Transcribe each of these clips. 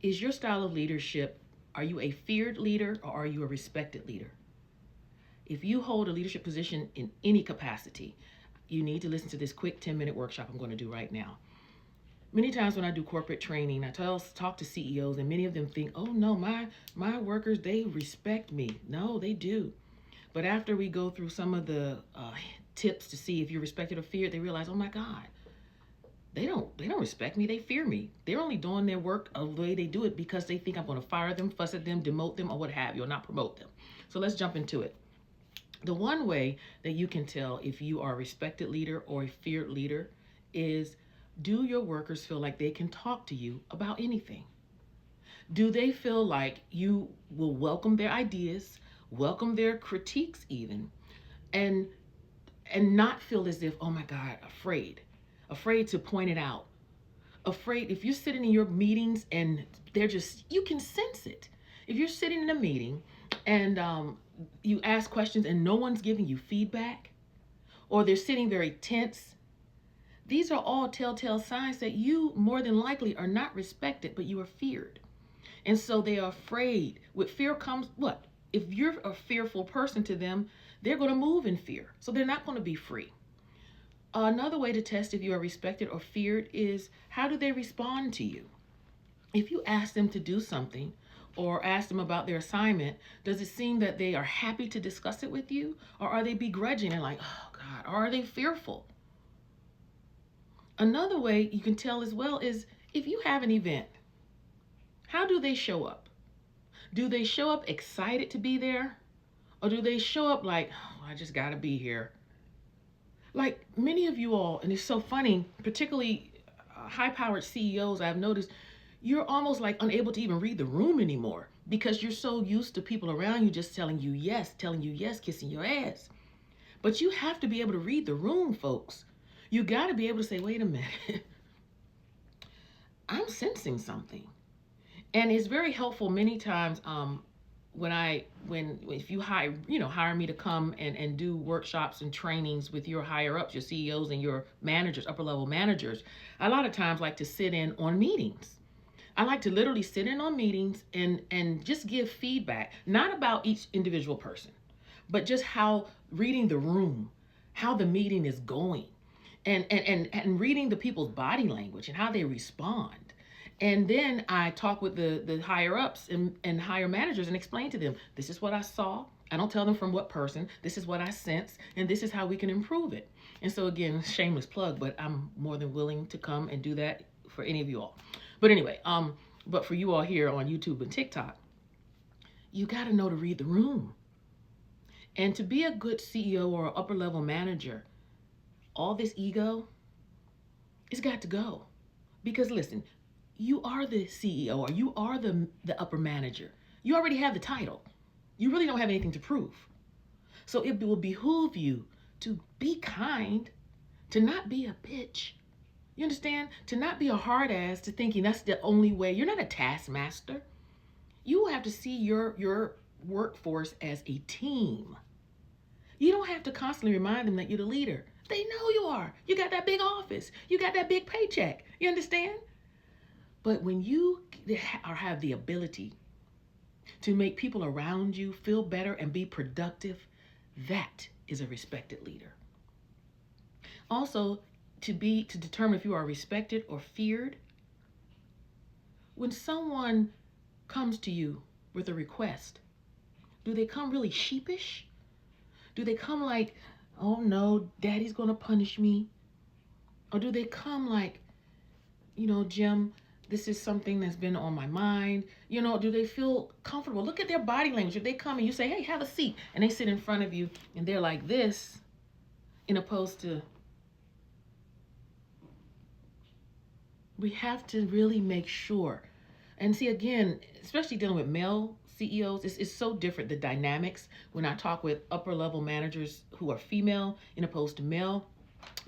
Is your style of leadership, are you a feared leader or are you a respected leader? If you hold a leadership position in any capacity, you need to listen to this quick 10-minute workshop I'm going to do right now. Many times when I do corporate training, talk to CEOs, and many of them think, "Oh no, my workers, they respect me." No, they do. But after we go through some of the tips to see if you're respected or feared, they realize, "Oh my God, they don't respect me. They fear me. They're only doing their work the way they do it because they think I'm going to fire them, fuss at them, demote them, or what have you, or not promote them." So let's jump into it. The one way that you can tell if you are a respected leader or a feared leader is, do your workers feel like they can talk to you about anything? Do they feel like you will welcome their ideas, welcome their critiques even, and not feel as if, "Oh my God, afraid to point it out, afraid." If you're sitting in your meetings and they're just, you can sense it. If you're sitting in a meeting and you ask questions and no one's giving you feedback, or they're sitting very tense, these are all telltale signs that you more than likely are not respected, but you are feared. And so they are afraid. With fear comes what? If you're a fearful person to them, they're going to move in fear. So they're not going to be free. Another way to test if you are respected or feared is, how do they respond to you? If you ask them to do something or ask them about their assignment, does it seem that they are happy to discuss it with you? Or are they begrudging and like, "Oh God," or are they fearful? Another way you can tell as well is, if you have an event, how do they show up? Do they show up excited to be there? Or do they show up like, "Oh, I just got to be here"? Like many of you all, and it's so funny, particularly high powered CEOs, I've noticed you're almost like unable to even read the room anymore because you're so used to people around you just telling you yes, kissing your ass. But you have to be able to read the room, folks. You got to be able to say, "Wait a minute, I'm sensing something." And it's very helpful many times when if you hire me to come and do workshops and trainings with your higher ups, your CEOs and your managers, upper level managers. I a lot of times like to sit in on meetings. I like to literally sit in on meetings and just give feedback, not about each individual person, but just how reading the room, how the meeting is going, and reading the people's body language and how they respond. And then I talk with the higher ups and higher managers and explain to them, "This is what I saw." I don't tell them from what person. "This is what I sense, and this is how we can improve it." And so again, shameless plug, but I'm more than willing to come and do that for any of you all. But anyway, but for you all here on YouTube and TikTok, you got to know to read the room. And to be a good CEO or upper level manager, all this ego, it's got to go. Because listen, you are the CEO or you are the upper manager. You already have the title. You really don't have anything to prove. So it will behoove you to be kind, to not be a bitch. You understand? To not be a hard ass to thinking that's the only way. You're not a taskmaster. You have to see your workforce as a team. You don't have to constantly remind them that you're the leader. They know you are. You got that big office. You got that big paycheck. You understand? But when you have the ability to make people around you feel better and be productive, that is a respected leader. Also, to determine if you are respected or feared, when someone comes to you with a request, do they come really sheepish? Do they come like, "Oh no, daddy's gonna punish me"? Or do they come like, "Jim, this is something that's been on my mind"? Do they feel comfortable? Look at their body language. If they come and you say, "Hey, have a seat," and they sit in front of you and they're like this, in opposed to, we have to really make sure. And see, again, especially dealing with male CEOs, it's so different, the dynamics, when I talk with upper level managers who are female in opposed to male,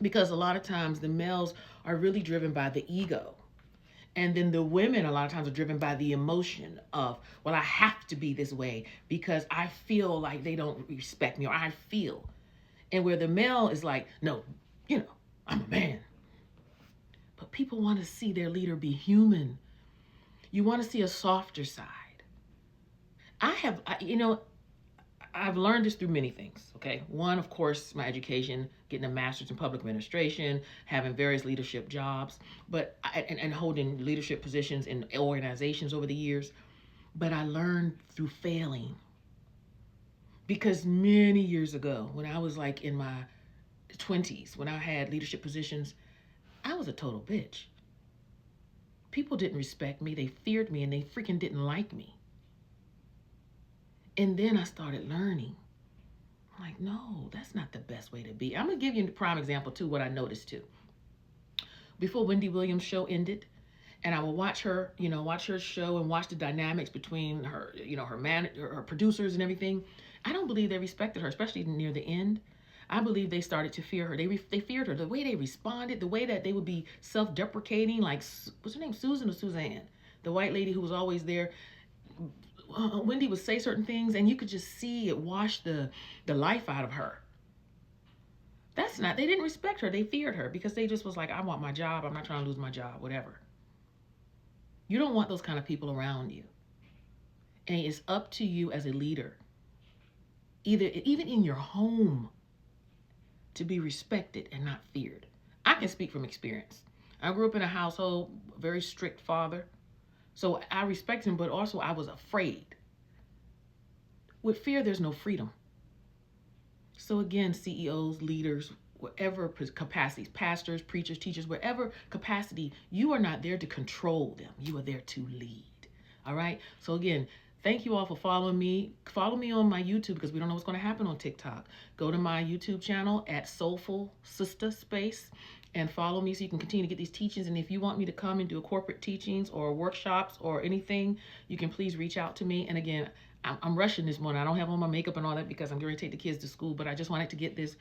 because a lot of times the males are really driven by the ego. And then the women a lot of times are driven by the emotion of, "Well, I have to be this way because I feel like they don't respect me," or "I feel." And where the male is like, "No, I'm a man." But people want to see their leader be human. You want to see a softer side. I've learned this through many things. Okay. One, of course, my education, getting a master's in public administration, having various leadership jobs, and holding leadership positions in organizations over the years. But I learned through failing. Because many years ago, when I was like in my 20s, when I had leadership positions, I was a total bitch. People didn't respect me, they feared me, and they freaking didn't like me. And then I started learning. I'm like, no, that's not the best way to be. I'm going to give you a prime example, too, what I noticed, too. Before Wendy Williams' show ended, and I would watch her, watch her show and watch the dynamics between her, her producers and everything. I don't believe they respected her, especially near the end. I believe they started to fear her. They feared her. The way they responded, the way that they would be self-deprecating, like, what's her name, Susan or Suzanne? The white lady who was always there. Wendy would say certain things, and you could just see it wash the life out of her. They didn't respect her. They feared her because they just was like, I want my job. I'm not trying to lose my job, whatever. You don't want those kind of people around you. And it's up to you as a leader, even in your home, to be respected and not feared. I can speak from experience. I grew up in a household, very strict father. So I respect him, but also I was afraid. With fear, there's no freedom. So again, CEOs, leaders, whatever capacities, pastors, preachers, teachers, whatever capacity, you are not there to control them. You are there to lead. All right? So again, thank you all for following me. Follow me on my YouTube because we don't know what's going to happen on TikTok. Go to my YouTube channel at Soulful Sister Space and follow me so you can continue to get these teachings. And if you want me to come and do a corporate teachings or workshops or anything, you can please reach out to me. And again, I'm rushing this morning. I don't have on my makeup and all that because I'm going to take the kids to school, but I just wanted to get this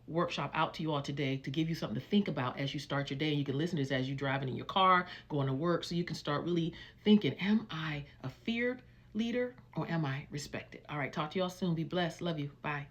workshop out to you all today to give you something to think about as you start your day. You can listen to this as you're driving in your car, going to work, so you can start really thinking, am I a feared leader or am I respected? All right, talk to y'all soon. Be blessed. Love you. Bye.